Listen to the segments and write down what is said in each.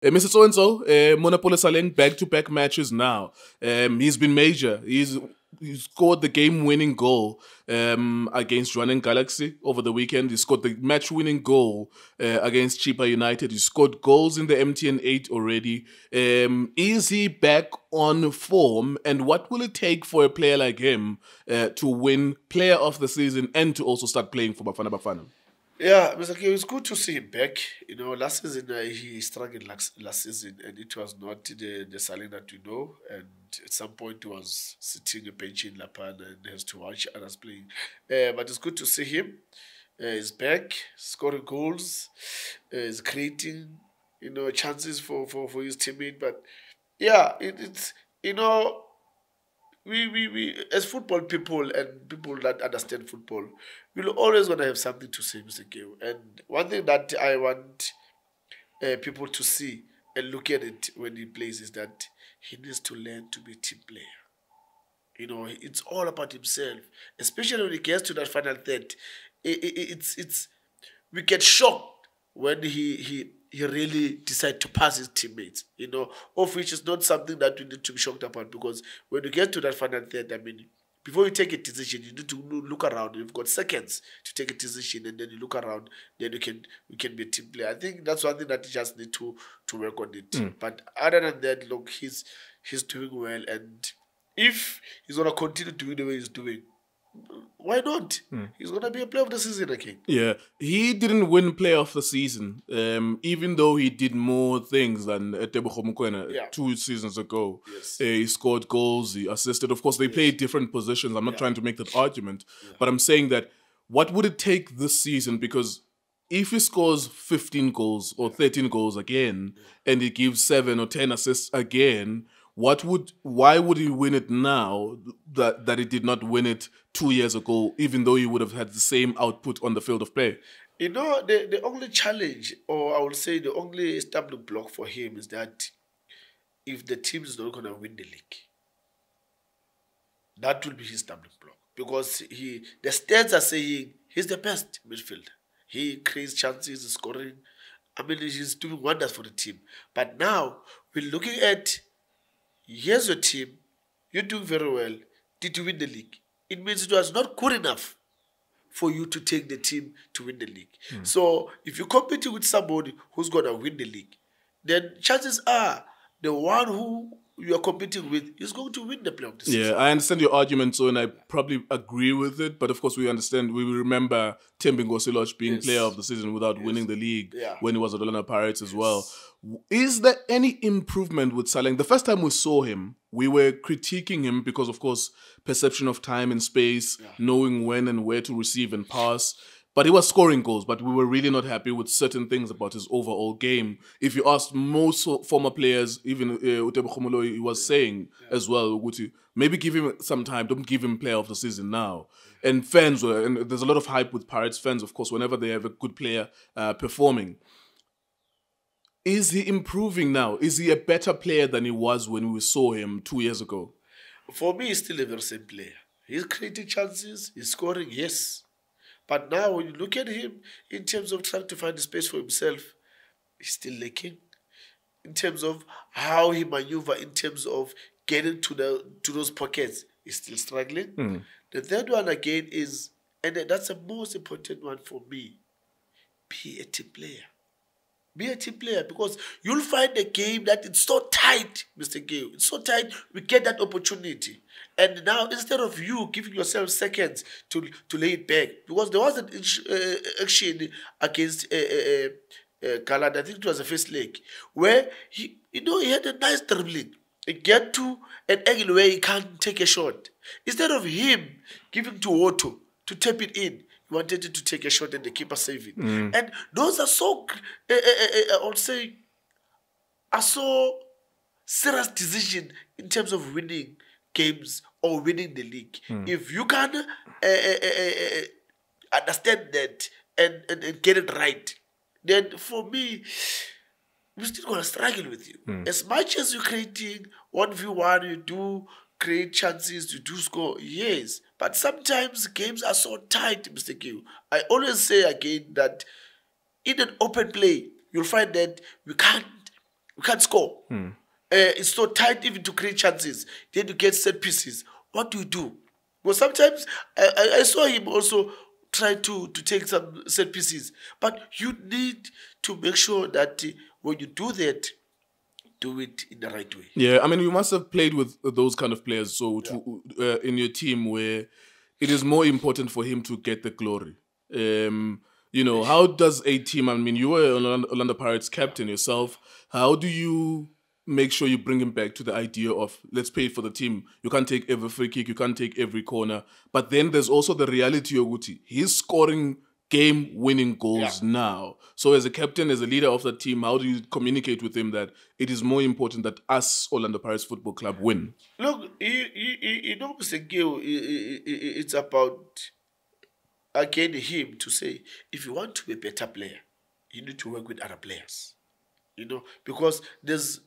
Mr. So-and-so, Monnapule Saleng, back-to-back matches now. He's been major. He scored the game-winning goal against Running Galaxy over the weekend. He scored the match-winning goal against Chipa United. He scored goals in the MTN 8 already. Is he back on form? And what will it take for a player like him to win Player of the Season and to also start playing for Bafana Bafana? Yeah, Mr. Nkewu, it's good to see him back. Last season he struggled last season, and it was not the Saleng that we know. And at some point, he was sitting a bench in Lapan and has to watch others playing. But it's good to see him. He's back, scoring goals, he's creating, chances for his teammate. But yeah, it's we as football people and people that understand football, we'll always gonna have something to say, Mr. Nkewu. And one thing that I want people to see and look at it when he plays is that he needs to learn to be a team player. It's all about himself, especially when he gets to that final third. It's we get shocked when he really decide to pass his teammates, of which is not something that we need to be shocked about, because when you get to that final third, I mean, before you take a decision, you need to look around. You've got seconds to take a decision, and then you look around. Then we can be a team player. I think that's one thing that you just need to work on it. But other than that, look, he's doing well, and if he's gonna continue doing the way he's doing, why not? He's gonna be a player of the season again. Yeah, he didn't win Player of the Season, even though he did more things than Tebogo Mokoena 2 seasons ago. Yes. He scored goals, he assisted. Of course, they played different positions. I'm not trying to make that argument, but I'm saying that what would it take this season? Because if he scores 15 goals or 13 goals again, and he gives 7 or 10 assists again, why would he win it now that he did not win it 2 years ago, even though he would have had the same output on the field of play? The only challenge, or I would say the only stumbling block for him, is that if the team is not going to win the league, that will be his stumbling block. Because the stats are saying he's the best midfielder. He creates chances, he's scoring. I mean, he's doing wonders for the team. But now, we're looking at, here's your team, you're doing very well. Did you win the league? It means it was not good enough for you to take the team to win the league. So if you're competing with somebody who's going to win the league, then chances are the one who you are competing with is going to win the playoff this season. Yeah, I understand your argument, so, and I probably agree with it. But of course, we remember Thembi Siloch being player of the season without winning the league when he was at Orlando Pirates as well. Is there any improvement with Saleng? The first time we saw him, we were critiquing him because, of course, perception of time and space, knowing when and where to receive and pass. But he was scoring goals, but we were really not happy with certain things about his overall game. If you asked most former players, even Tebogo Mokoena, he was saying as well, maybe give him some time, don't give him player of the season now. And fans and there's a lot of hype with Pirates fans, of course, whenever they have a good player performing. Is he improving now? Is he a better player than he was when we saw him 2 years ago? For me, he's still a very same player. He's creating chances, he's scoring, yes. But now when you look at him, in terms of trying to find a space for himself, he's still lacking. In terms of how he maneuver, in terms of getting to those pockets, he's still struggling. The third one again is, and that's the most important one for me, be a team player. Be a team player, because you'll find a game that it's so tight, Mr. Nkewu. It's so tight, we get that opportunity. And now, instead of you giving yourself seconds to lay it back, because there was an action against Galad, I think it was the first leg, where he had a nice dribbling. He get to an angle where he can't take a shot. Instead of him giving to Otto to tap it in, he wanted to take a shot and the keeper save it. And those are so, I would say, are so serious decision in terms of winning games or winning the league. If you can understand that and get it right, then for me, we're still going to struggle with you. As much as you're creating 1v1, you do create chances, you do score, yes. But sometimes games are so tight, Mr. Nkewu. I always say again that in an open play, you'll find that we can't We can't score. It's so tight even to create chances. Then you get set pieces. What do you do? Well, sometimes I saw him also try to take some set pieces. But you need to make sure that when you do that, do it in the right way. Yeah, I mean, you must have played with those kind of players. So in your team where it is more important for him to get the glory. You know, how does a team, I mean, you were Orlando Pirates captain yourself. How do you make sure you bring him back to the idea of let's pay for the team? You can't take every free kick, you can't take every corner. But then there's also the reality of Uti. He's scoring game-winning goals now. So as a captain, as a leader of the team, how do you communicate with him that it is more important that us, Orlando Pirates Football Club, win? Look, you know, Mr. Nkewu, it's about, again, him to say, if you want to be a better player, you need to work with other players. You know, because there's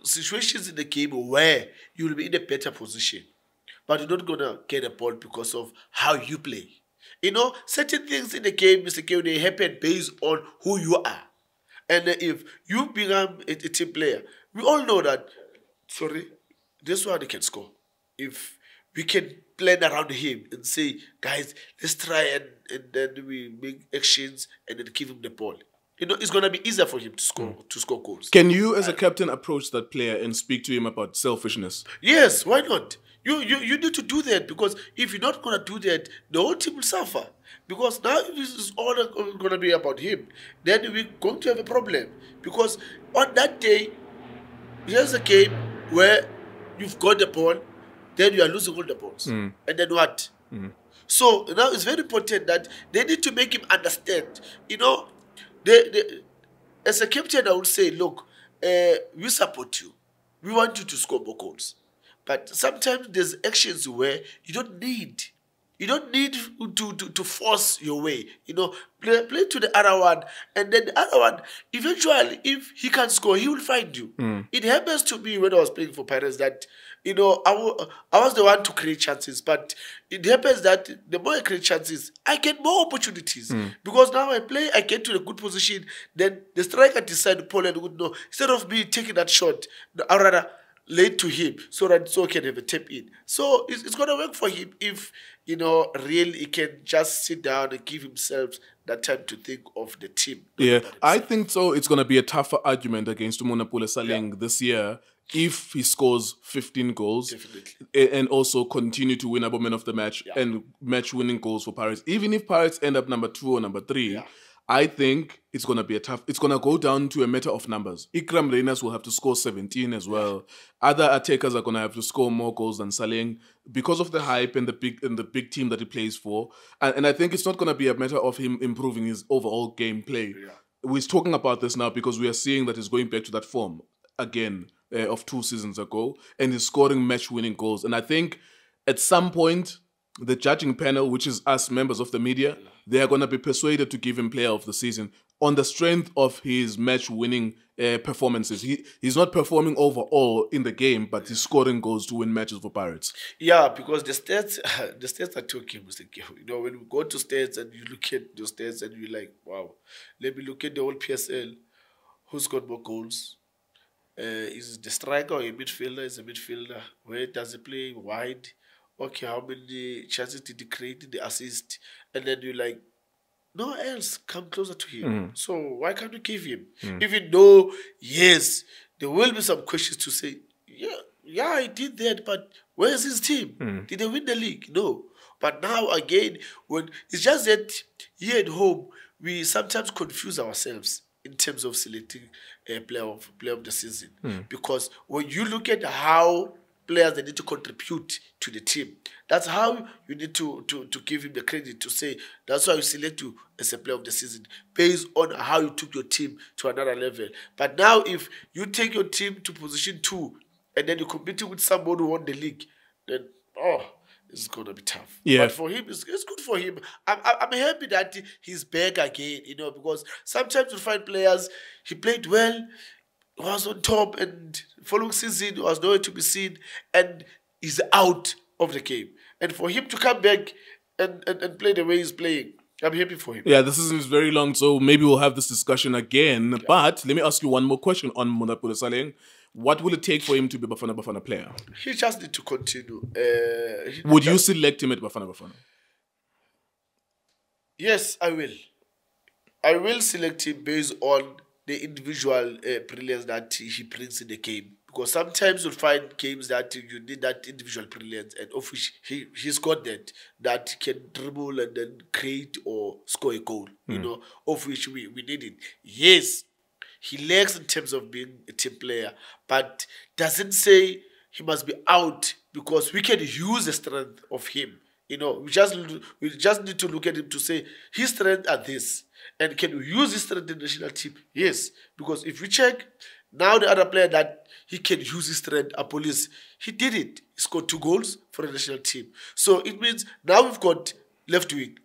situations in the game where you'll be in a better position, but you're not going to get a ball because of how you play. You know, certain things in the game, Mr. Nkewu, they happen based on who you are. And if you become a team player, we all know that, this one he can score. If we can plan around him and say, guys, let's try and then we make actions and then give him the ball. You know, it's going to be easier for him to score goals. Can you, as a captain, approach that player and speak to him about selfishness? Yes, why not? You need to do that, because if you're not going to do that, the whole team will suffer. Because now if this is all going to be about him, then we're going to have a problem. Because on that day, here's a game where you've got the ball, then you are losing all the balls. And then what? So now it's very important that they need to make him understand. You know, as a captain, I would say, look, we support you. We want you to score more goals. But sometimes there's actions where you don't need to force your way. You know, play to the other one, and then the other one, eventually, if he can score, he will find you. It happens to me when I was playing for Pirates that, you know, I was the one to create chances, but it happens that the more I create chances, I get more opportunities. Because now I get to a good position, then the striker decides to pull and would know. Instead of me taking that shot, I'd rather late to him so that so can have a tap in. So it's going to work for him if, you know, really he can just sit down and give himself that time to think of the team. Yeah, I think so. It's going to be a tougher argument against Monnapule Saleng this year if he scores 15 goals. Definitely. And also continue to win Abo Man of the Match and match-winning goals for Pirates. Even if Pirates end up number 2 or number 3, I think it's going to be it's going to go down to a matter of numbers. Ikram Reyners will have to score 17 as well. Other attackers are going to have to score more goals than Saleng because of the hype and the big team that he plays for. And I think it's not going to be a matter of him improving his overall gameplay. We're talking about this now because we are seeing that he's going back to that form again of 2 seasons ago, and he's scoring match-winning goals. And I think at some point, the judging panel, which is us members of the media, they are going to be persuaded to give him player of the season on the strength of his match-winning performances. He's not performing overall in the game, but he's scoring goals to win matches for Pirates. Yeah, because the stats are talking, Mr. Nkewu. You know, when we go to stats and you look at the stats and you're like, wow, let me look at the whole PSL. Who's got more goals? Is the striker or a midfielder? Is a midfielder? Where does he play? Wide? Okay, how many chances did he create in the assist? And then you're like, no one else come closer to him. So why can't we give him? Even though, yes, there will be some questions to say, yeah, he did that, but where's his team? Did they win the league? No. But now, again, when it's just that here at home, we sometimes confuse ourselves in terms of selecting a player of the season. Because when you look at how players they need to contribute to the team, that's how you need to give him the credit to say that's why you select you as a player of the season based on how you took your team to another level. But now if you take your team to position 2 and then you're competing with somebody who won the league, then it's going to be tough. But for him, it's good for him. I'm happy that he's back again, you know, because sometimes you find players, he played well, was on top, and following season was nowhere to be seen, and he's out of the game. And for him to come back and play the way he's playing, I'm happy for him. Yeah, the season is very long, so maybe we'll have this discussion again. Yeah. But let me ask you one more question on Monnapule Saleng. What will it take for him to be Bafana Bafana player? He just need to continue. Would you select him at Bafana Bafana? Yes, I will. I will select him based on the individual brilliance that he brings in the game. Because sometimes you'll find games that you need that individual brilliance, and of which he's got that can dribble and then create or score a goal, you know, of which we need it. Yes, he lacks in terms of being a team player, but doesn't say he must be out, because we can use the strength of him. You know, we just need to look at him to say his strengths are this, and can we use his strength in the national team? Yes, because if we check now the other player that he can use his strength, Police, he did it. He scored 2 goals for the national team. So it means now we've got left wing.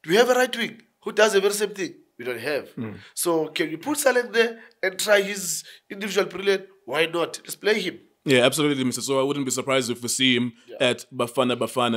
Do we have a right wing who does the very same thing? We don't have. So can we put Saleng there and try his individual brilliance? Why not? Let's play him. Yeah, absolutely, Mr. So I wouldn't be surprised if we see him at Bafana Bafana.